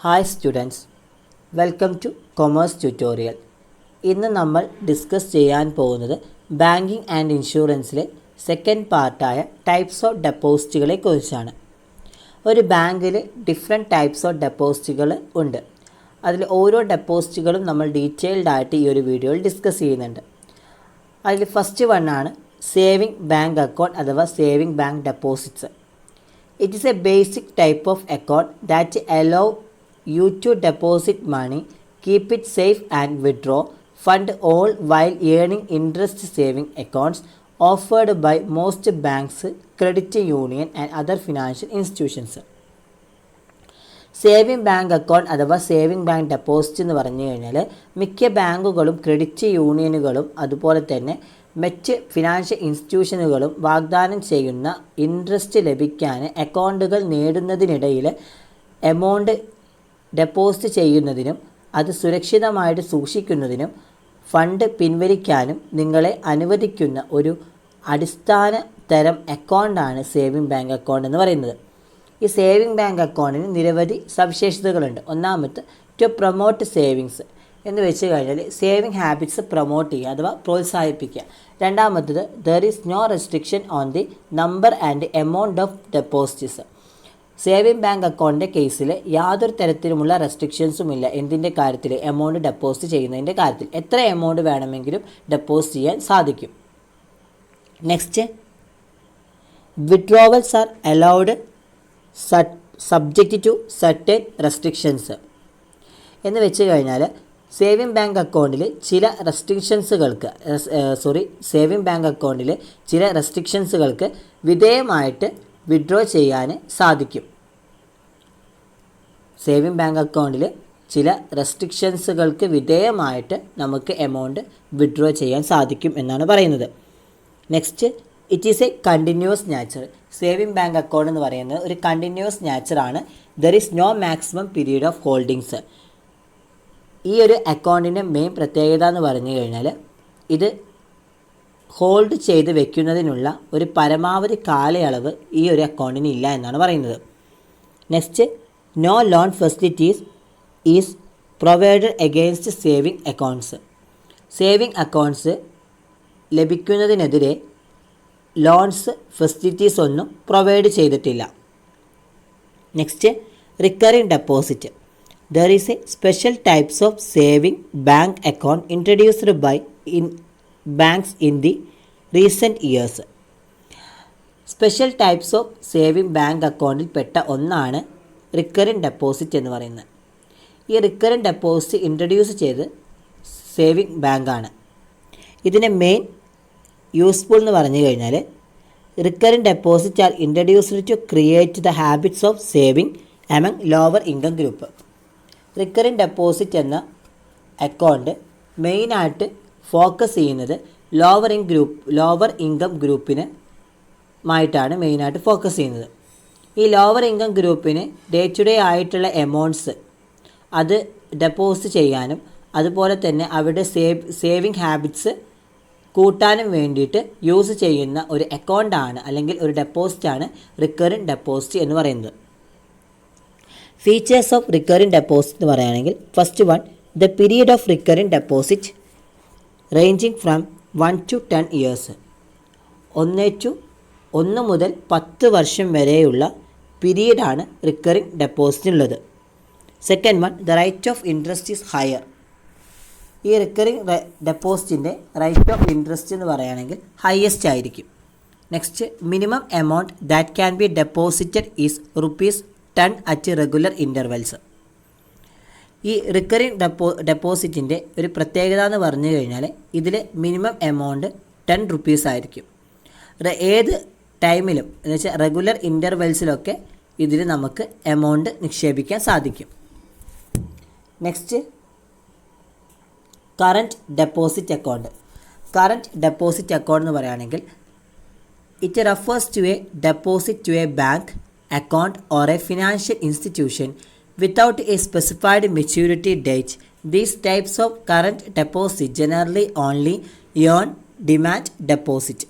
Hi students, welcome to commerce tutorial. ഇന്ന് നമ്മൾ discuss ചെയ്യാൻ പോകുന്നത് ബാങ്കിങ് ആൻഡ് ഇൻഷുറൻസിലെ സെക്കൻഡ് പാർട്ടായ ടൈപ്സ് ഓഫ് ഡെപ്പോസിറ്റുകളെ കുറിച്ചാണ്. ഒരു ബാങ്കിൽ ഡിഫറെൻറ്റ് ടൈപ്സ് ഓഫ് ഡെപ്പോസിറ്റുകൾ ഉണ്ട്. അതിൽ ഓരോ ഡെപ്പോസിറ്റുകളും നമ്മൾ ഡീറ്റെയിൽഡ് ആയിട്ട് ഈ ഒരു വീഡിയോയിൽ ഡിസ്കസ് ചെയ്യുന്നുണ്ട്. അതിൽ ഫസ്റ്റ് വണ്ണാണ് സേവിങ് ബാങ്ക് അക്കൗണ്ട് അഥവാ saving bank deposits. It is A basic type of account that allow you to deposit money, keep it safe and withdraw fund all while earning interest. Saving accounts offered by most banks, credit union and other financial institutions. Saving bank account അഥവാ saving bank deposit എന്ന് പറഞ്ഞു കഴിഞ്ഞാൽ മിക്ക ബാങ്കുകളും credit യൂണിയനുകളും അതുപോലെ തന്നെ മറ്റ് financial ഇൻസ്റ്റിറ്റ്യൂഷനുകളും വാഗ്ദാനം ചെയ്യുന്ന ഇൻട്രസ്റ്റ് ലഭിക്കാൻ അക്കൗണ്ടുകൾ നേടുന്നതിനിടയിൽ എമൗണ്ട് ഡെപ്പോസിറ്റ് ചെയ്യുന്നതിനും അത് സുരക്ഷിതമായിട്ട് സൂക്ഷിക്കുന്നതിനും ഫണ്ട് പിൻവലിക്കാനും നിങ്ങളെ അനുവദിക്കുന്ന ഒരു അടിസ്ഥാന തരം അക്കൗണ്ടാണ് സേവിങ് ബാങ്ക് അക്കൗണ്ട് എന്ന് പറയുന്നത്. ഈ സേവിങ് ബാങ്ക് അക്കൗണ്ടിന് നിരവധി സവിശേഷതകളുണ്ട്. ഒന്നാമത്തെ ടു പ്രൊമോട്ട് സേവിങ്സ് എന്ന് വെച്ച് കഴിഞ്ഞാൽ സേവിങ് ഹാബിറ്റ്സ് പ്രൊമോട്ട് ചെയ്യുക അഥവാ പ്രോത്സാഹിപ്പിക്കുക. രണ്ടാമത്തത് there is no restriction on the number and amount of deposits. Saving bank അക്കൗണ്ടിൻ്റെ കേസിൽ യാതൊരു തരത്തിലുമുള്ള റെസ്ട്രിക്ഷൻസും ഇല്ല. എന്തിൻ്റെ കാര്യത്തിൽ? എമൗണ്ട് ഡെപ്പോസിറ്റ് ചെയ്യുന്നതിൻ്റെ കാര്യത്തിൽ. എത്ര എമൗണ്ട് വേണമെങ്കിലും ഡെപ്പോസിറ്റ് ചെയ്യാൻ സാധിക്കും. Next, withdrawals are allowed subject to certain restrictions എന്ന് വെച്ച് കഴിഞ്ഞാൽ സേവിങ് ബാങ്ക് അക്കൗണ്ടിൽ ചില റെസ്ട്രിക്ഷൻസുകൾക്ക് വിധേയമായിട്ട് വിഡ്രോ ചെയ്യാൻ സാധിക്കും. സേവിങ് ബാങ്ക് അക്കൗണ്ടിൽ ചില റെസ്ട്രിക്ഷൻസുകൾക്ക് വിധേയമായിട്ട് നമുക്ക് എമൗണ്ട് വിഡ്രോ ചെയ്യാൻ സാധിക്കും എന്നാണ് പറയുന്നത്. Next, it is a continuous nature. Saving bank account എന്ന് പറയുന്നത് ഒരു കണ്ടിന്യൂസ് നാച്ചറാണ്. There is no maximum period of holdings. ഈ ഒരു അക്കൗണ്ടിൻ്റെ മെയിൻ പ്രത്യേകത എന്ന് പറഞ്ഞു കഴിഞ്ഞാൽ ഇത് ഹോൾഡ് ചെയ്ത് വെക്കുന്നതിനുള്ള ഒരു പരമാവധി കാലയളവ് ഈ ഒരു അക്കൗണ്ടിന് ഇല്ല എന്നാണ് പറയുന്നത്. Next, no loan facilities is provided against saving accounts. Saving accounts ലഭിക്കുന്നതിനെതിരെ ലോൺസ് ഫെസിലിറ്റീസ് ഒന്നും പ്രൊവൈഡ് ചെയ്തിട്ടില്ല. Next, recurring deposit. There is a special types of saving bank account introduced by banks in the recent years. Special types of saving bank അക്കൗണ്ടിൽ പെട്ട ഒന്നാണ് recurring deposit എന്ന് പറയുന്നത്. ഈ recurring deposit introduce ചെയ്ത് saving ബാങ്കാണ്. ഇതിൻ്റെ മെയിൻ യൂസ്ഫുൾ എന്ന് പറഞ്ഞു കഴിഞ്ഞാൽ recurring deposit are introduced to create the habits of saving among lower income group. Recurring deposit എന്ന അക്കൗണ്ട് മെയിനായിട്ട് ഫോക്കസ് ചെയ്യുന്നത് ലോവർ ഇൻകം ഗ്രൂപ്പിനുമായിട്ടാണ് മെയിനായിട്ട് ഫോക്കസ് ചെയ്യുന്നത്. ഈ ലോവർ ഇൻകം ഗ്രൂപ്പിന് ഡേ ടു ഡേ ആയിട്ടുള്ള എമൗണ്ട്സ് അത് ഡെപ്പോസിറ്റ് ചെയ്യാനും അതുപോലെ തന്നെ അവരുടെ സേവിങ് ഹാബിറ്റ്സ് കൂട്ടാനും വേണ്ടിയിട്ട് യൂസ് ചെയ്യുന്ന ഒരു അക്കൗണ്ടാണ് അല്ലെങ്കിൽ ഒരു ഡെപ്പോസിറ്റാണ് റിക്കറിംഗ് ഡെപ്പോസിറ്റ് എന്ന് പറയുന്നത്. ഫീച്ചേഴ്സ് ഓഫ് റിക്കറിംഗ് ഡെപ്പോസിറ്റ് എന്ന് പറയുകയാണെങ്കിൽ first one, the period of recurring deposit ranging from 1 to 10 years. 1 മുതൽ 10 വർഷം വരെയുള്ള പീരീഡാണ് റിക്കറിംഗ് ഡെപ്പോസിറ്റിനുള്ളത്. Second one, the rate of interest is higher. ഈ റിക്കറിംഗ് ഡെപ്പോസിറ്റിൻ്റെ റേറ്റ് ഓഫ് ഇൻട്രസ്റ്റ് എന്ന് പറയുകയാണെങ്കിൽ ഹയസ്റ്റ് ആയിരിക്കും. Next, minimum amount that can be deposited is ₹10 at regular intervals. ഈ റിക്കറിംഗ് ഡെപ്പോസിറ്റിൻ്റെ ഒരു പ്രത്യേകത എന്ന് പറഞ്ഞു കഴിഞ്ഞാൽ ഇതിൽ മിനിമം എമൗണ്ട് ₹10 ആയിരിക്കും. ഏത് ടൈമിലും എന്ന് വെച്ചാൽ റെഗുലർ ഇൻ്റർവെൽസിലൊക്കെ ഇതിൽ നമുക്ക് എമൗണ്ട് നിക്ഷേപിക്കാൻ സാധിക്കും. Next, current deposit account. Current deposit account എന്ന് പറയുകയാണെങ്കിൽ it refers to a deposit to a bank account or a financial institution without a specified maturity date. These types of current deposit generally only earn demand deposit.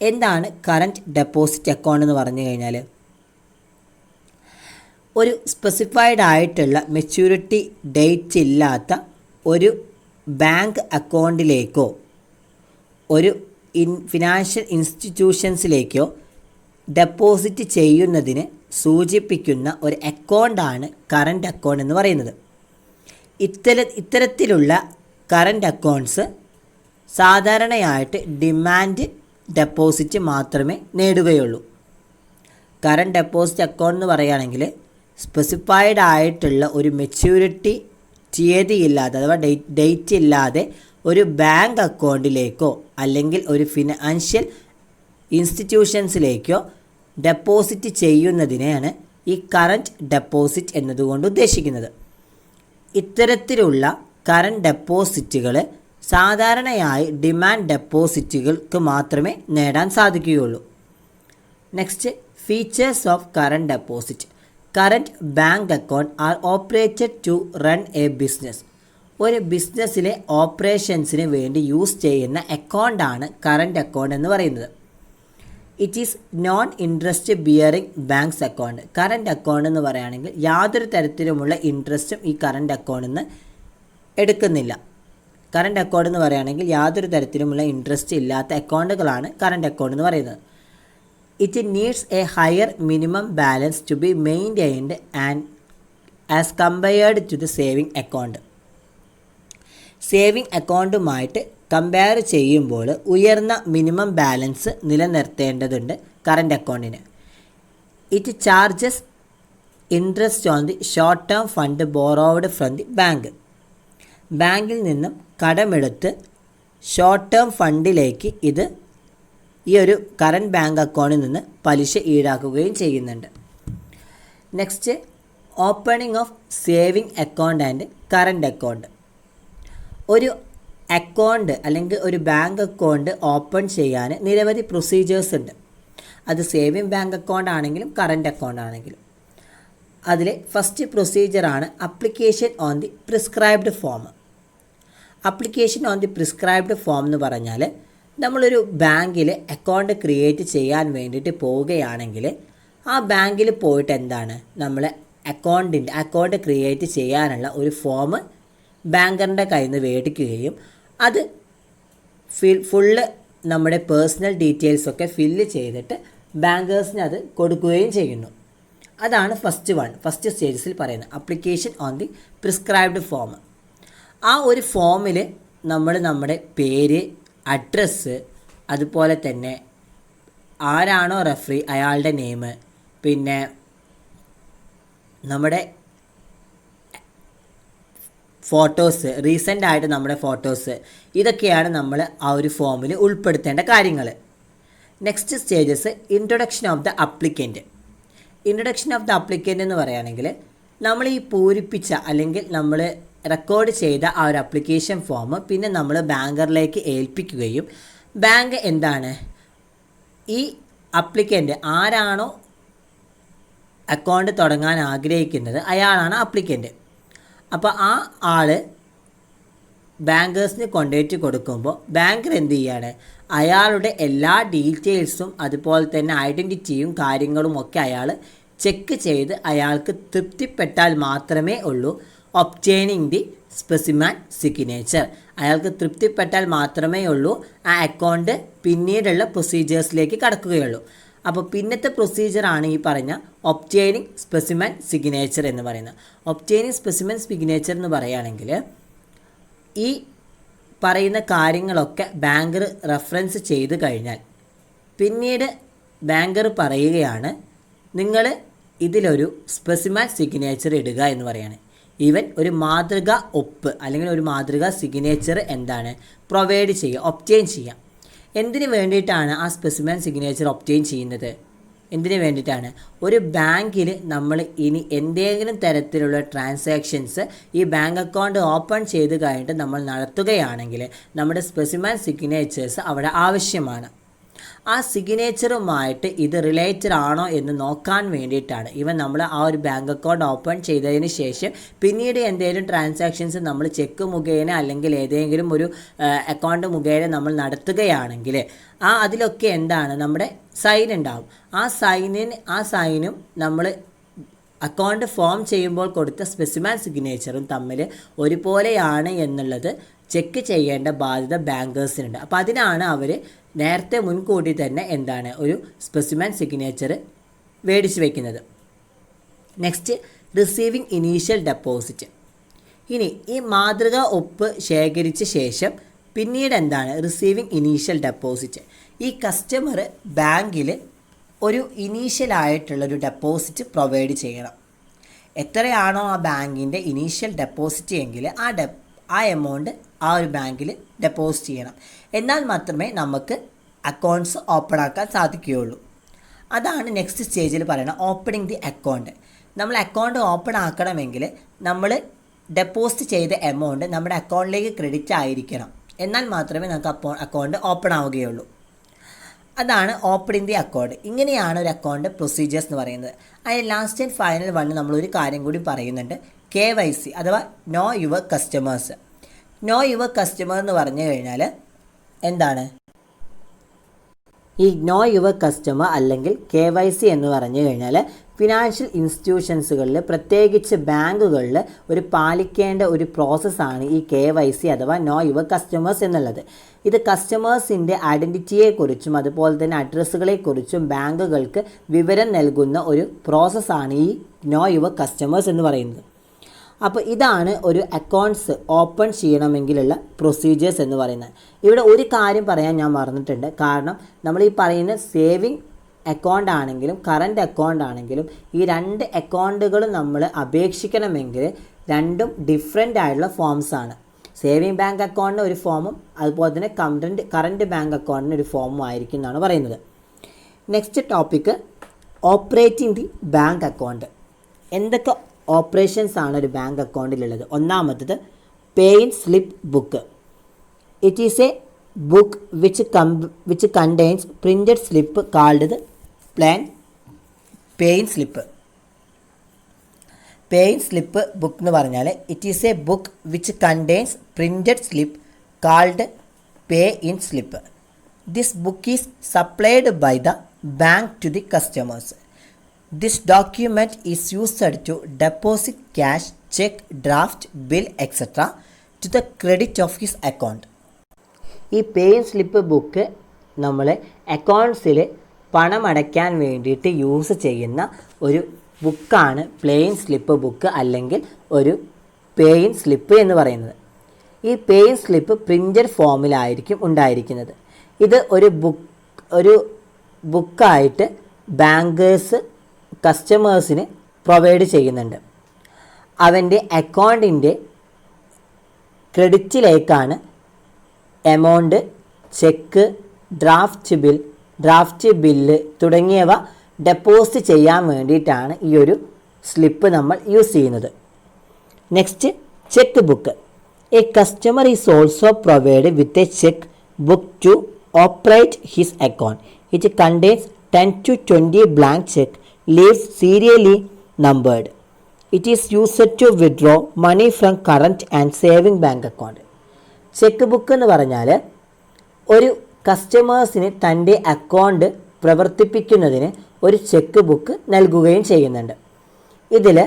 എന്താണ് current deposit account എന്ന് പറഞ്ഞു കഴിഞ്ഞാൽ ഒരു specified ആയിട്ടുള്ള maturity date ഇല്ലാത്ത ഒരു bank അക്കൗണ്ടിലേക്കോ ഒരു financial ഇൻസ്റ്റിറ്റ്യൂഷൻസിലേക്കോ deposit ചെയ്യുന്നതിന് സൂചിപ്പിക്കുന്ന ഒരു അക്കൗണ്ടാണ് കറൻറ്റ് അക്കൗണ്ട് എന്ന് പറയുന്നത്. ഇത്തരത്തിലുള്ള കറൻറ്റ് അക്കൗണ്ട്സ് സാധാരണയായിട്ട് ഡിമാൻഡ് ഡെപ്പോസിറ്റ് മാത്രമേ നേടുകയുള്ളൂ. കറൻറ്റ് ഡെപ്പോസിറ്റ് അക്കൗണ്ട് എന്ന് പറയുകയാണെങ്കിൽ സ്പെസിഫൈഡ് ആയിട്ടുള്ള ഒരു മെച്യൂരിറ്റി തീയതിയില്ലാതെ അഥവാ ഡേറ്റ് ഇല്ലാതെ ഒരു ബാങ്ക് അക്കൗണ്ടിലേക്കോ അല്ലെങ്കിൽ ഒരു ഫിനാൻഷ്യൽ ഇൻസ്റ്റിറ്റ്യൂഷൻസിലേക്കോ ഡെപ്പോസിറ്റ് ചെയ്യുന്നതിനെയാണ് ഈ കറൻറ്റ് ഡെപ്പോസിറ്റ് എന്നതുകൊണ്ട് ഉദ്ദേശിക്കുന്നത്. ഇത്തരത്തിലുള്ള കറൻറ്റ് ഡെപ്പോസിറ്റുകൾ സാധാരണയായി ഡിമാൻഡ് ഡെപ്പോസിറ്റുകൾക്ക് മാത്രമേ നേടാൻ സാധിക്കുകയുള്ളൂ. Next, features of current deposit. Current bank account are operated to run a business. ഒരു ബിസിനസ്സിലെ ഓപ്പറേഷൻസിന് വേണ്ടി യൂസ് ചെയ്യുന്ന അക്കൗണ്ടാണ് കറൻറ്റ് അക്കൗണ്ട് എന്ന് പറയുന്നത്. It is known interest bearing banks account. Current account എന്ന് പറയുകയാണെങ്കിൽ യാതൊരു തരത്തിലുമുള്ള ഇൻട്രസ്റ്റും ഈ കറൻറ്റ് അക്കൗണ്ടിൽ നിന്ന് എടുക്കുന്നില്ല. കറൻറ്റ് അക്കൗണ്ട് എന്ന് പറയുകയാണെങ്കിൽ യാതൊരു തരത്തിലുമുള്ള ഇൻട്രസ്റ്റ് ഇല്ലാത്ത അക്കൗണ്ടുകളാണ് കറൻറ്റ് അക്കൗണ്ട് എന്ന് പറയുന്നത്. It needs a higher minimum balance to be maintained and as compared to the saving account. Saving അക്കൗണ്ടുമായിട്ട് കമ്പയർ ചെയ്യുമ്പോൾ ഉയർന്ന മിനിമം ബാലൻസ് നിലനിർത്തേണ്ടതുണ്ട് കറൻറ്റ് അക്കൗണ്ടിന്. It charges interest on the short term fund borrowed from the bank. ബാങ്കിൽ നിന്നും കടമെടുത്ത് short term ഫണ്ടിലേക്ക് ഈ ഒരു കറൻറ്റ് ബാങ്ക് അക്കൗണ്ടിൽ നിന്ന് പലിശ ഈടാക്കുകയും ചെയ്യുന്നുണ്ട്. Next, opening of saving account and current account. ഒരു അക്കൗണ്ട് അല്ലെങ്കിൽ ഒരു ബാങ്ക് അക്കൗണ്ട് ഓപ്പൺ ചെയ്യാൻ നിരവധി പ്രൊസീജിയേഴ്സ് ഉണ്ട്. അത് സേവിങ് ബാങ്ക് അക്കൗണ്ട് ആണെങ്കിലും കറൻറ്റ് അക്കൗണ്ട് ആണെങ്കിലും. അതിൽ ഫസ്റ്റ് പ്രൊസീജിയറാണ് application on the prescribed form. Application on the prescribed form എന്ന് പറഞ്ഞാൽ നമ്മളൊരു ബാങ്കിൽ അക്കൗണ്ട് ക്രിയേറ്റ് ചെയ്യാൻ വേണ്ടിയിട്ട് പോവുകയാണെങ്കിൽ ആ ബാങ്കിൽ പോയിട്ട് എന്താണ് നമ്മൾ അക്കൗണ്ട് ക്രിയേറ്റ് ചെയ്യാനുള്ള ഒരു ഫോം ബാങ്കറിൻ്റെ കയ്യിൽ നിന്ന് മേടിക്കുകയും അത് ഫുള്ള് നമ്മുടെ പേഴ്സണൽ ഡീറ്റെയിൽസൊക്കെ ഫില്ല് ചെയ്തിട്ട് ബാങ്കേഴ്സിന് അത് കൊടുക്കുകയും ചെയ്യുന്നു. അതാണ് ഫസ്റ്റ് സ്റ്റേജസിൽ പറയുന്നത് application on the prescribed form. ആ ഒരു ഫോമിൽ നമ്മൾ നമ്മുടെ പേര്, അഡ്രസ്സ്, അതുപോലെ തന്നെ ആരാണോ റെഫറി അയാളുടെ നെയിം, പിന്നെ നമ്മുടെ ഫോട്ടോസ്, റീസെൻ്റ് ആയിട്ട് നമ്മുടെ ഫോട്ടോസ്, ഇതൊക്കെയാണ് നമ്മൾ ആ ഒരു ഫോമിൽ ഉൾപ്പെടുത്തേണ്ട കാര്യങ്ങൾ. Next stages introduction of the applicant. Introduction of the applicant എന്ന് പറയുകയാണെങ്കിൽ നമ്മൾ ഈ പൂരിപ്പിച്ച അല്ലെങ്കിൽ നമ്മൾ റെക്കോർഡ് ചെയ്ത ആ ഒരു അപ്ലിക്കേഷൻ ഫോം പിന്നെ നമ്മൾ ബാങ്കറിലേക്ക് ഏൽപ്പിക്കുകയും ബാങ്ക് എന്താണ് ഈ അപ്ലിക്കൻ്റ് ആരാണോ അക്കൗണ്ട് തുടങ്ങാൻ ആഗ്രഹിക്കുന്നത് അയാളാണ് അപ്ലിക്കൻ്റ്. അപ്പോൾ ആ ആൾ ബാങ്കേഴ്സിന് കൊണ്ടുപോയിട്ട് കൊടുക്കുമ്പോൾ ബാങ്കർ എന്ത് ചെയ്യാണ്, അയാളുടെ എല്ലാ ഡീറ്റെയിൽസും അതുപോലെ തന്നെ ഐഡൻറ്റിറ്റിയും കാര്യങ്ങളും ഒക്കെ അയാൾ ചെക്ക് ചെയ്ത് അയാൾക്ക് തൃപ്തിപ്പെട്ടാൽ മാത്രമേ ഉള്ളൂ ഒബ്റ്റെയിനിങ് ദി സ്പെസിമാൻ സിഗ്നേച്ചർ. അയാൾക്ക് തൃപ്തിപ്പെട്ടാൽ മാത്രമേ ഉള്ളൂ ആ അക്കൗണ്ട് പിന്നീടുള്ള പ്രൊസീജിയേഴ്സിലേക്ക് കടക്കുകയുള്ളൂ. അപ്പോൾ പിന്നത്തെ പ്രൊസീജിയറാണ് ഈ പറഞ്ഞ ഒബ്റ്റെയിനിങ് സ്പെസിമൻ സിഗ്നേച്ചർ എന്ന് പറയുന്നത്. ഒബ്റ്റെയിനിങ് സ്പെസിമൻ സിഗ്നേച്ചർ എന്ന് പറയുകയാണെങ്കിൽ ഈ പറയുന്ന കാര്യങ്ങളൊക്കെ ബാങ്കർ റെഫറൻസ് ചെയ്ത് കഴിഞ്ഞാൽ പിന്നീട് ബാങ്കർ പറയുകയാണ് നിങ്ങൾ ഇതിലൊരു സ്പെസിമൻ സിഗ്നേച്ചർ ഇടുക എന്ന് പറയുകയാണ്. ഈവൻ ഒരു മാതൃക ഒപ്പ് അല്ലെങ്കിൽ ഒരു മാതൃക സിഗ്നേച്ചർ എന്താണ് പ്രൊവൈഡ് ചെയ്യുക, ഒബ്റ്റെയിൻ ചെയ്യുക. എന്തിനു വേണ്ടിയിട്ടാണ് ആ സ്പെസിമൻ സിഗ്നേച്ചർ ഒബ്റ്റെയിൻ ചെയ്യുന്നത്? എന്തിനു വേണ്ടിയിട്ടാണ്? ഒരു ബാങ്കിൽ നമ്മൾ ഇനി എന്തെങ്കിലും തരത്തിലുള്ള ട്രാൻസാക്ഷൻസ് ഈ ബാങ്ക് അക്കൗണ്ട് ഓപ്പൺ ചെയ്ത് കഴിഞ്ഞിട്ട് നമ്മൾ നടത്തുകയാണെങ്കിൽ നമ്മുടെ സ്പെസിമൻ സിഗ്നേച്ചേഴ്സ് അവിടെ ആവശ്യമാണ്. ആ സിഗ്നേച്ചറുമായിട്ട് ഇത് റിലേറ്റഡ് ആണോ എന്ന് നോക്കാൻ വേണ്ടിയിട്ടാണ് ഇവൻ നമ്മൾ ആ ഒരു ബാങ്ക് അക്കൗണ്ട് ഓപ്പൺ ചെയ്തതിന് ശേഷം പിന്നീട് എന്തെങ്കിലും ട്രാൻസാക്ഷൻസ് നമ്മൾ ചെക്ക് മുഖേന അല്ലെങ്കിൽ ഏതെങ്കിലും ഒരു അക്കൗണ്ട് മുഖേന നമ്മൾ നടത്തുകയാണെങ്കിൽ അതിലൊക്കെ എന്താണ് നമ്മുടെ സൈൻ ഉണ്ടാവും. ആ സൈനും നമ്മൾ അക്കൗണ്ട് ഫോം ചെയ്യുമ്പോൾ കൊടുത്ത സ്പെസിമാൻ സിഗ്നേച്ചറും തമ്മിൽ ഒരുപോലെയാണ് എന്നുള്ളത് ചെക്ക് ചെയ്യേണ്ട ബാധ്യത ബാങ്കേഴ്സിനുണ്ട്. അപ്പോൾ അതിനാണ് അവർ നേരത്തെ മുൻകൂട്ടി തന്നെ എന്താണ് ഒരു സ്പെസിമാൻ സിഗ്നേച്ചർ മേടിച്ച് വയ്ക്കുന്നത്. Next, receiving initial deposit. ഇനി ഈ മാതൃക ഒപ്പ് ശേഖരിച്ച ശേഷം പിന്നീട് എന്താണ് റിസീവിങ് ഇനീഷ്യൽ ഡെപ്പോസിറ്റ്. ഈ കസ്റ്റമർ ബാങ്കിൽ ഒരു ഇനീഷ്യലായിട്ടുള്ളൊരു ഡെപ്പോസിറ്റ് പ്രൊവൈഡ് ചെയ്യണം. എത്രയാണോ ആ ബാങ്കിൻ്റെ ഇനീഷ്യൽ ഡെപ്പോസിറ്റ് എങ്കിൽ ആ എമൗണ്ട് ആ ഒരു ബാങ്കിൽ ഡെപ്പോസിറ്റ് ചെയ്യണം. എന്നാൽ മാത്രമേ നമുക്ക് അക്കൗണ്ട്സ് ഓപ്പൺ ആക്കാൻ സാധിക്കുകയുള്ളൂ. അതാണ് നെക്സ്റ്റ് സ്റ്റേജിൽ പറയുന്നത് ഓപ്പണിംഗ് ദി അക്കൗണ്ട്. നമ്മൾ അക്കൗണ്ട് ഓപ്പൺ ആക്കണമെങ്കിൽ നമ്മൾ ഡെപ്പോസിറ്റ് ചെയ്ത എമൗണ്ട് നമ്മുടെ അക്കൗണ്ടിലേക്ക് ക്രെഡിറ്റ് ആയിരിക്കണം. എന്നാൽ മാത്രമേ നമുക്ക് അക്കൗണ്ട് ഓപ്പൺ ആവുകയുള്ളൂ. അതാണ് ഓപ്പണിംഗ് ദി അക്കൗണ്ട്. ഇങ്ങനെയാണ് ഒരു അക്കൗണ്ട് പ്രൊസീജിയേഴ്സ് എന്ന് പറയുന്നത്. അതിന് ലാസ്റ്റ് ആൻഡ് ഫൈനൽ വണ്ണിൽ നമ്മളൊരു കാര്യം കൂടി പറയുന്നുണ്ട്, KYC അഥവാ no your customers. No your customer എന്ന് പറഞ്ഞു കഴിഞ്ഞാൽ എന്താണ്? ഈ നോ യുവർ കസ്റ്റമർ അല്ലെങ്കിൽ KYC എന്ന് പറഞ്ഞു കഴിഞ്ഞാൽ ഫിനാൻഷ്യൽ ഇൻസ്റ്റിറ്റ്യൂഷൻസുകളിൽ പ്രത്യേകിച്ച് ബാങ്കുകളിൽ ഒരു പാലിക്കേണ്ട ഒരു പ്രോസസ്സാണ് ഈ KYC അഥവാ നോ യുവർ കസ്റ്റമേഴ്സ് എന്നുള്ളത്. ഇത് കസ്റ്റമേഴ്സിൻ്റെ ഐഡൻറ്റിറ്റിയെക്കുറിച്ചും അതുപോലെ തന്നെ അഡ്രസ്സുകളെക്കുറിച്ചും ബാങ്കുകൾക്ക് വിവരം നൽകുന്ന ഒരു പ്രോസസ്സാണ് ഈ നോ യുവർ കസ്റ്റമേഴ്സ് എന്ന് പറയുന്നത്. അപ്പോൾ ഇതാണ് ഒരു അക്കൗണ്ട്സ് ഓപ്പൺ ചെയ്യണമെങ്കിലുള്ള പ്രൊസീജിയേഴ്സ് എന്ന് പറയുന്നത്. ഇവിടെ ഒരു കാര്യം പറയാൻ ഞാൻ മറന്നിട്ടുണ്ട്. കാരണം നമ്മൾ ഈ പറയുന്ന സേവിങ് അക്കൗണ്ട് ആണെങ്കിലും കറൻറ്റ് അക്കൗണ്ട് ആണെങ്കിലും ഈ രണ്ട് അക്കൗണ്ടുകളും നമ്മൾ അപേക്ഷിക്കണമെങ്കിൽ രണ്ടും ഡിഫറെൻ്റ് ആയിട്ടുള്ള ഫോംസാണ്. സേവിങ് ബാങ്ക് അക്കൗണ്ടിന് ഒരു ഫോമും അതുപോലെ തന്നെ കറൻറ്റ് ബാങ്ക് അക്കൗണ്ടിന് ഒരു ഫോമും ആയിരിക്കും എന്നാണ് പറയുന്നത്. Next topic operating the bank account. എന്തൊക്കെ ഓപ്പറേഷൻസ് ആണ് ഒരു ബാങ്ക് അക്കൗണ്ടിലുള്ളത്? ഒന്നാമത്തത് പേ in slip book. It is A book which contains printed slip called the plain paying slip. Paying slip book എന്ന് പറഞ്ഞാൽ it is a book which contains printed slip called pay in slip. This book is supplied by the bank to the customers. This document is used to deposit cash, check, draft, bill, etc. to the credit of his account. ഈ paying slip book നമ്മൾ അക്കൗണ്ട്സിൽ പണം അടയ്ക്കാൻ വേണ്ടിയിട്ട് use ചെയ്യുന്ന ഒരു ബുക്കാണ് plain slip book അല്ലെങ്കിൽ ഒരു പേയിങ് സ്ലിപ്പ് എന്ന് പറയുന്നത്. ഈ പേയിങ് സ്ലിപ്പ് പ്രിൻ്റഡ് ഫോമിലായിരിക്കും ഉണ്ടായിരിക്കുന്നത്. ഇത് ഒരു ബുക്കായിട്ട് ബാങ്കേഴ്സ് കസ്റ്റമേഴ്സിന് പ്രൊവൈഡ് ചെയ്യുന്നുണ്ട്. അവൻ്റെ അക്കൗണ്ടിൻ്റെ ക്രെഡിറ്റിലേക്കാണ് എമൗണ്ട്, ചെക്ക്, ഡ്രാഫ്റ്റ് ബില്ല് തുടങ്ങിയവ ഡെപ്പോസിറ്റ് ചെയ്യാൻ വേണ്ടിയിട്ടാണ് ഈ ഒരു സ്ലിപ്പ് നമ്മൾ യൂസ് ചെയ്യുന്നത്. Next, cheque book. A customer is also provide with a cheque book to operate his account. It contains 10 to 20 blank check leaves serially numbered. It is used to withdraw money from current and saving bank account. Check book എന്ന് പറഞ്ഞാൽ ഒരു കസ്റ്റമേഴ്സിന് തൻ്റെ account പ്രവർത്തിപ്പിക്കുന്നതിന് ഒരു check book നൽകുകയും ചെയ്യുന്നുണ്ട്. ഇതിൽ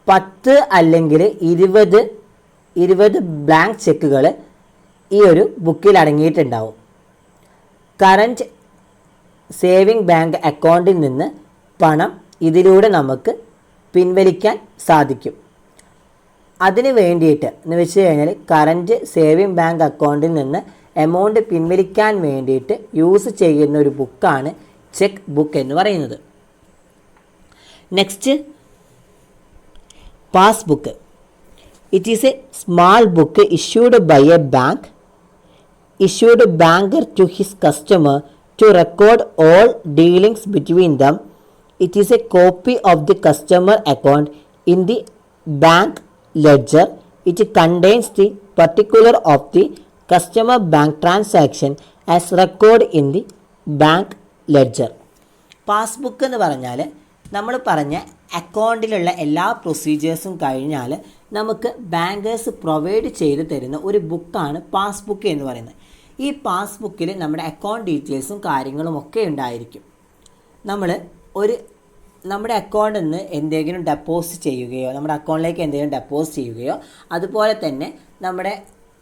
10 അല്ലെങ്കിൽ 20 ബ്ലാങ്ക് ചെക്കുകൾ ഈ ഒരു ബുക്കിൽ അടങ്ങിയിട്ടുണ്ടാവും. കറൻറ്റ് സേവിങ് ബാങ്ക് അക്കൗണ്ടിൽ നിന്ന് പണം ഇതിലൂടെ നമുക്ക് പിൻവലിക്കാൻ സാധിക്കും. അതിന് വേണ്ടിയിട്ട് എന്ന് വെച്ച് കഴിഞ്ഞാൽ കറൻറ്റ് സേവിങ് ബാങ്ക് അക്കൗണ്ടിൽ നിന്ന് എമൗണ്ട് പിൻവലിക്കാൻ വേണ്ടിയിട്ട് യൂസ് ചെയ്യുന്ന ഒരു ബുക്കാണ് ചെക്ക് ബുക്ക് എന്ന് പറയുന്നത്. Next, passbook. It is a small book issued by a bank issued banker to his customer to record all dealings between them. It is a copy of the customer account in the bank ledger. It contains the particular of the customer bank transaction as record in the bank ledger. Passbook എന്ന് പറഞ്ഞാൽ നമ്മൾ പറഞ്ഞ അക്കൗണ്ടിലുള്ള എല്ലാ പ്രൊസീജിയേഴ്സും കഴിഞ്ഞാൽ നമുക്ക് bankers provide ചെയ്ത് തരുന്ന ഒരു ബുക്കാണ് പാസ്ബുക്ക് എന്ന് പറയുന്നത്. ഈ പാസ്ബുക്കിൽ നമ്മുടെ അക്കൗണ്ട് ഡീറ്റെയിൽസും കാര്യങ്ങളും ഒക്കെ ഉണ്ടായിരിക്കും. നമ്മൾ ഒരു നമ്മുടെ അക്കൗണ്ടിൽ നിന്ന് എന്തെങ്കിലും ഡെപ്പോസിറ്റ് ചെയ്യുകയോ നമ്മുടെ അക്കൗണ്ടിലേക്ക് എന്തെങ്കിലും ഡെപ്പോസിറ്റ് ചെയ്യുകയോ അതുപോലെ തന്നെ നമ്മുടെ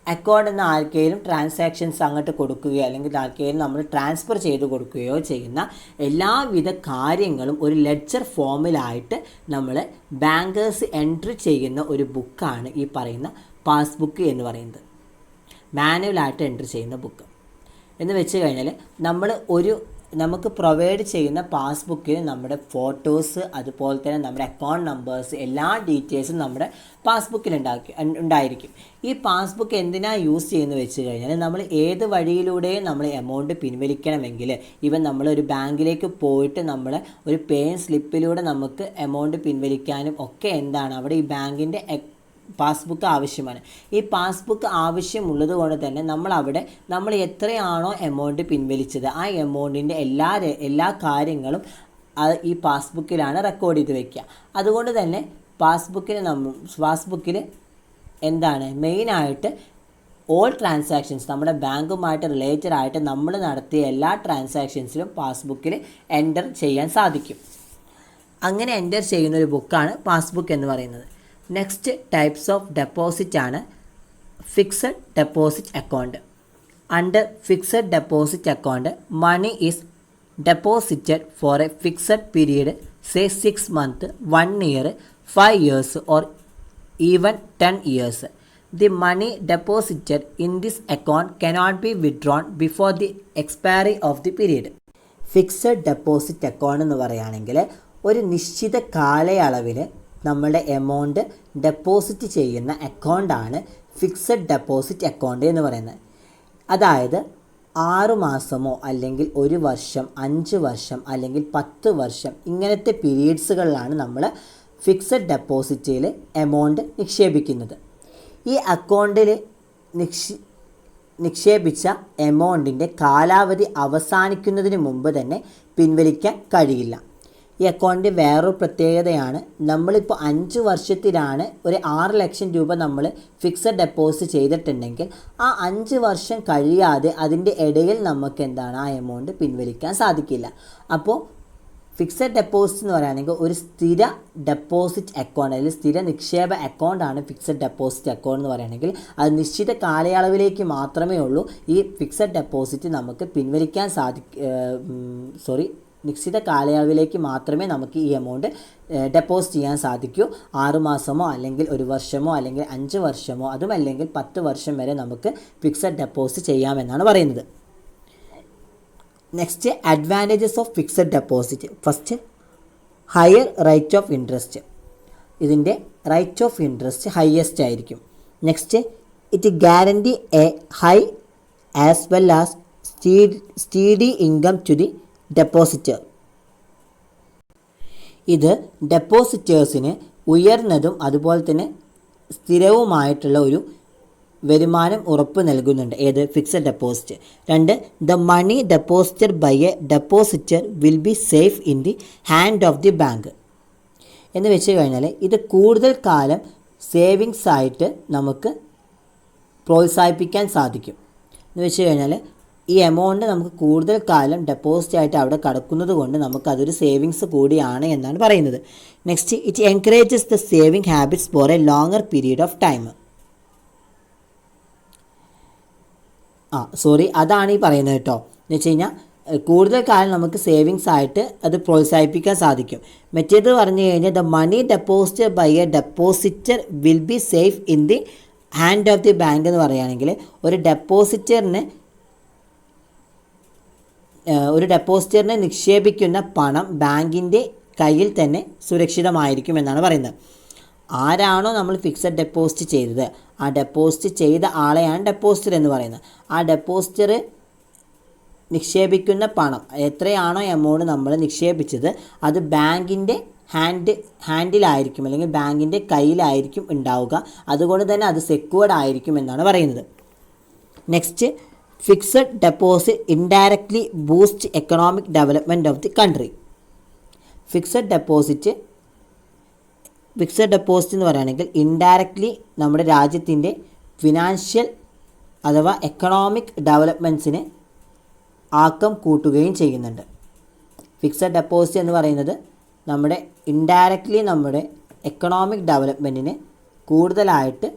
അക്കൗണ്ടിൽ നിന്ന് ആർക്കെങ്കിലും ട്രാൻസാക്ഷൻസ് അങ്ങോട്ട് കൊടുക്കുകയോ അല്ലെങ്കിൽ ആർക്കെങ്കിലും നമ്മൾ ട്രാൻസ്ഫർ ചെയ്ത് കൊടുക്കുകയോ ചെയ്യുന്ന എല്ലാവിധ കാര്യങ്ങളും ഒരു ലെഡ്ജർ ഫോമിലായിട്ട് നമ്മൾ ബാങ്കേഴ്സ് എൻട്രി ചെയ്യുന്ന ഒരു ബുക്കാണ് ഈ പറയുന്ന പാസ്ബുക്ക് എന്ന് പറയുന്നത്. മാനുവലായിട്ട് എൻട്രി ചെയ്യുന്ന ബുക്ക് എന്ന് വെച്ച് കഴിഞ്ഞാൽ നമുക്ക് പ്രൊവൈഡ് ചെയ്യുന്ന പാസ്ബുക്കിൽ നമ്മുടെ ഫോട്ടോസ് അതുപോലെ തന്നെ നമ്മുടെ അക്കൗണ്ട് നമ്പേഴ്സ് എല്ലാ ഡീറ്റെയിൽസും നമ്മുടെ പാസ്ബുക്കിൽ ഉണ്ടായിരിക്കും. ഈ പാസ്ബുക്ക് എന്തിനാണ് യൂസ് ചെയ്യുന്നത് വെച്ച് കഴിഞ്ഞാൽ നമ്മൾ ഏത് വഴിയിലൂടെയും നമ്മൾ എമൗണ്ട് പിൻവലിക്കണമെങ്കിൽ നമ്മൾ ഒരു ബാങ്കിലേക്ക് പോയിട്ട് നമ്മൾ ഒരു പേയിങ് സ്ലിപ്പിലൂടെ നമുക്ക് എമൗണ്ട് പിൻവലിക്കാനും ഒക്കെ അവിടെ ഈ ബാങ്കിൻ്റെ പാസ്ബുക്ക് ആവശ്യമാണ്. ഈ പാസ്ബുക്ക് ആവശ്യമുള്ളത് കൊണ്ട് തന്നെ നമ്മൾ എത്രയാണോ എമൗണ്ട് പിൻവലിച്ചത് ആ എമൗണ്ടിൻ്റെ എല്ലാ കാര്യങ്ങളും ഈ പാസ്ബുക്കിലാണ് റെക്കോർഡ് ചെയ്ത് വയ്ക്കുക. അതുകൊണ്ട് തന്നെ പാസ്ബുക്കിൽ മെയിനായിട്ട് ഓൾ ട്രാൻസാക്ഷൻസ് നമ്മുടെ ബാങ്കുമായിട്ട് റിലേറ്റഡ് ആയിട്ട് നമ്മൾ നടത്തിയ എല്ലാ ട്രാൻസാക്ഷൻസിലും പാസ്ബുക്കിൽ എൻ്റർ ചെയ്യാൻ സാധിക്കും. അങ്ങനെ എൻ്റർ ചെയ്യുന്ന ഒരു ബുക്കാണ് പാസ്ബുക്ക് എന്ന് പറയുന്നത്. നെക്സ്റ്റ് ടൈപ്സ് ഓഫ് ഡെപ്പോസിറ്റ് ആണ് fixed deposit account. Under fixed deposit account money is deposited for a fixed period, say 6 months, 1 year, 5 years or even 10 years. The money deposited in this account cannot be withdrawn before the expiry of the period. Fixed deposit account എന്ന് പറയുകയാണെങ്കിൽ ഒരു നിശ്ചിത കാലയളവിൽ നമ്മളുടെ amount deposit ചെയ്യുന്ന അക്കൗണ്ടാണ് fixed deposit account എന്ന് പറയുന്നത്. അതായത് 6 മാസമോ അല്ലെങ്കിൽ 1 വർഷം, 5 വർഷം അല്ലെങ്കിൽ 10 വർഷം ഇങ്ങനത്തെ പീരീഡ്സുകളിലാണ് നമ്മൾ ഫിക്സഡ് ഡെപ്പോസിറ്റിൽ എമൗണ്ട് നിക്ഷേപിക്കുന്നത്. ഈ അക്കൗണ്ടിൽ നിക്ഷേപിച്ച എമൗണ്ടിൻ്റെ കാലാവധി അവസാനിക്കുന്നതിന് മുമ്പ് തന്നെ പിൻവലിക്കാൻ കഴിയില്ല. ഈ അക്കൗണ്ടിൻ്റെ വേറൊരു പ്രത്യേകതയാണ്, നമ്മളിപ്പോൾ 5 വർഷത്തിലാണ് ഒരു 6 ലക്ഷം രൂപ നമ്മൾ ഫിക്സഡ് ഡെപ്പോസിറ്റ് ചെയ്തിട്ടുണ്ടെങ്കിൽ ആ 5 വർഷം കഴിയാതെ അതിൻ്റെ ഇടയിൽ നമുക്ക് ആ എമൗണ്ട് പിൻവലിക്കാൻ സാധിക്കില്ല. അപ്പോൾ ഫിക്സഡ് ഡെപ്പോസിറ്റ് എന്ന് പറയുകയാണെങ്കിൽ ഒരു സ്ഥിര ഡെപ്പോസിറ്റ് അക്കൗണ്ട് അല്ലെങ്കിൽ സ്ഥിര നിക്ഷേപ അക്കൗണ്ടാണ് ഫിക്സഡ് ഡെപ്പോസിറ്റ് അക്കൗണ്ട് എന്ന് പറയുകയാണെങ്കിൽ അത് നിശ്ചിത കാലയളവിലേക്ക് മാത്രമേ ഉള്ളൂ ഈ ഫിക്സഡ് ഡെപ്പോസിറ്റ് നമുക്ക് പിൻവലിക്കാൻ നിശ്ചിത കാലയളവിലേക്ക് മാത്രമേ നമുക്ക് ഈ എമൗണ്ട് ഡെപ്പോസിറ്റ് ചെയ്യാൻ സാധിക്കൂ. 6 മാസമോ അല്ലെങ്കിൽ 1 വർഷമോ അല്ലെങ്കിൽ 5 വർഷമോ അതുമല്ലെങ്കിൽ 10 വർഷം വരെ നമുക്ക് ഫിക്സഡ് ഡെപ്പോസിറ്റ് ചെയ്യാമെന്നാണ് പറയുന്നത്. Next advantages of fixed deposit. First higher rate of interest. ഇതിൻ്റെ റേറ്റ് ഓഫ് ഇൻട്രസ്റ്റ് ഹയസ്റ്റ് ആയിരിക്കും. Next it guarantee a high as well as steady income to the depositor. ഇത് ഡെപ്പോസിറ്റേഴ്സിന് ഉയർന്നതും അതുപോലെ തന്നെ സ്ഥിരവുമായിട്ടുള്ള ഒരു വരുമാനം ഉറപ്പ് നൽകുന്നുണ്ട്. ഏത്? Fixed deposit. 2 the money deposited by a depositor will be safe in the hand of the bank. എന്ന് വെച്ച് കഴിഞ്ഞാൽ ഇത് കൂടുതൽ കാലം സേവിങ്സ് ആയിട്ട് നമുക്ക് പ്രോത്സാഹിപ്പിക്കാൻ സാധിക്കും. എന്ന് വെച്ച് കഴിഞ്ഞാൽ ഈ എമൗണ്ട് നമുക്ക് കൂടുതൽ കാലം ഡെപ്പോസിറ്റ് ആയിട്ട് അവിടെ കിടക്കുന്നത് കൊണ്ട് നമുക്കതൊരു സേവിങ്സ് കൂടിയാണ് എന്നാണ് പറയുന്നത്. Next it encourages the saving habits for a longer period of time. അതാണ് ഈ പറയുന്നത് കേട്ടോ. എന്ന് വെച്ച് കഴിഞ്ഞാൽ കൂടുതൽ കാലം നമുക്ക് സേവിങ്സ് ആയിട്ട് അത് പ്രോത്സാഹിപ്പിക്കാൻ സാധിക്കും. മറ്റേത് പറഞ്ഞു കഴിഞ്ഞാൽ the money deposited by a depositor will be safe in the hand of the bank എന്ന് പറയുകയാണെങ്കിൽ ഒരു ഡെപ്പോസിറ്ററിനെ നിക്ഷേപിക്കുന്ന പണം ബാങ്കിൻ്റെ കയ്യിൽ തന്നെ സുരക്ഷിതമായിരിക്കും എന്നാണ് പറയുന്നത്. ആരാണോ നമ്മൾ ഫിക്സഡ് ഡെപ്പോസിറ്റ് ചെയ്തത് ആ ഡെപ്പോസിറ്റ് ചെയ്ത ആളെയാണ് ഡെപ്പോസിറ്റർ എന്ന് പറയുന്നത്. ആ ഡെപ്പോസിറ്റർ നിക്ഷേപിക്കുന്ന പണം എത്രയാണോ എമൗണ്ട് നമ്മൾ നിക്ഷേപിച്ചത് അത് ബാങ്കിൻ്റെ ഹാൻഡിലായിരിക്കും അല്ലെങ്കിൽ ബാങ്കിൻ്റെ കയ്യിലായിരിക്കും ഉണ്ടാവുക. അതുകൊണ്ട് തന്നെ അത് സെക്യൂർഡ് ആയിരിക്കും എന്നാണ് പറയുന്നത്. Next fixed deposit indirectly boost economic development of the country. Fixed deposit എന്ന് പറയുകയാണെങ്കിൽ ഇൻഡയറക്ട്ലി നമ്മുടെ രാജ്യത്തിൻ്റെ ഫിനാൻഷ്യൽ അഥവാ എക്കണോമിക് ഡെവലപ്മെൻറ്റ്സിന് ആക്കം കൂട്ടുകയും ചെയ്യുന്നുണ്ട്. ഫിക്സഡ് ഡെപ്പോസിറ്റ് എന്ന് പറയുന്നത് നമ്മുടെ ഇൻഡയറക്റ്റ്ലി നമ്മുടെ എക്കണോമിക് ഡെവലപ്മെൻറ്റിന് കൂടുതലായിട്ട്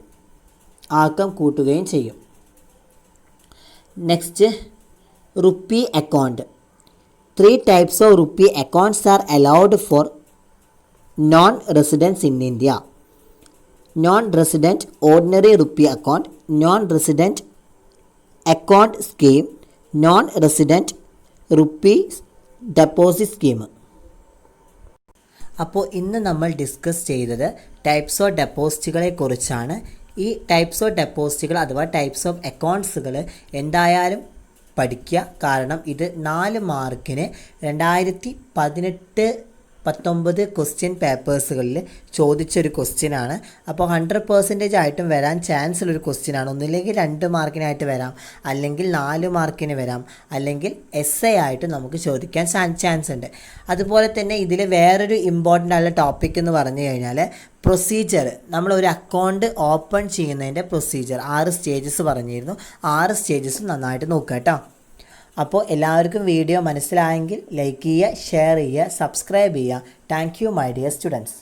ആക്കം കൂട്ടുകയും ചെയ്യും. Next, rupee account. 3 types of rupee accounts are allowed for non-residents in India. Non-resident ordinary rupee account, non-resident account scheme, non-resident rupee deposit scheme. അപ്പോൾ ഇന്ന് നമ്മൾ ഡിസ്കസ് ചെയ്തത് ടൈപ്സ് ഓഫ് ഡെപ്പോസിറ്റുകളെ കുറിച്ചാണ്. ഈ ടൈപ്സ് ഓഫ് ഡെപ്പോസിറ്റുകൾ അഥവാ ടൈപ്സ് ഓഫ് അക്കൗണ്ട്സുകൾ എന്തായാലും പഠിക്കുക. കാരണം ഇത് 4 മാർക്കിന് 2018-19 ക്വസ്റ്റ്യൻ പേപ്പേഴ്സുകളിൽ ചോദിച്ചൊരു ക്വസ്റ്റ്യനാണ്. അപ്പോൾ 100% ആയിട്ടും വരാൻ ചാൻസ് ഉള്ളൊരു ക്വസ്റ്റ്യനാണ്. ഒന്നില്ലെങ്കിൽ 2 മാർക്കിനായിട്ട് വരാം, അല്ലെങ്കിൽ 4 മാർക്കിന് വരാം, അല്ലെങ്കിൽ എസ്സേ ആയിട്ട് നമുക്ക് ചോദിക്കാൻ ചാൻസ് ഉണ്ട്. അതുപോലെ തന്നെ ഇതിൽ വേറൊരു ഇമ്പോർട്ടൻ്റ് ആയിട്ടുള്ള ടോപ്പിക് എന്ന് പറഞ്ഞു കഴിഞ്ഞാൽ പ്രൊസീജിയർ. നമ്മളൊരു അക്കൗണ്ട് ഓപ്പൺ ചെയ്യുന്നതിൻ്റെ പ്രൊസീജിയർ 6 സ്റ്റേജസ് പറഞ്ഞിരുന്നു. 6 സ്റ്റേജസും നന്നായിട്ട് നോക്കുക കേട്ടോ. അപ്പോൾ എല്ലാവർക്കും വീഡിയോ മനസ്സിലായെങ്കിൽ ലൈക്ക് ചെയ്യുക, ഷെയർ ചെയ്യുക, സബ്സ്ക്രൈബ് ചെയ്യുക. Thank you my dear students.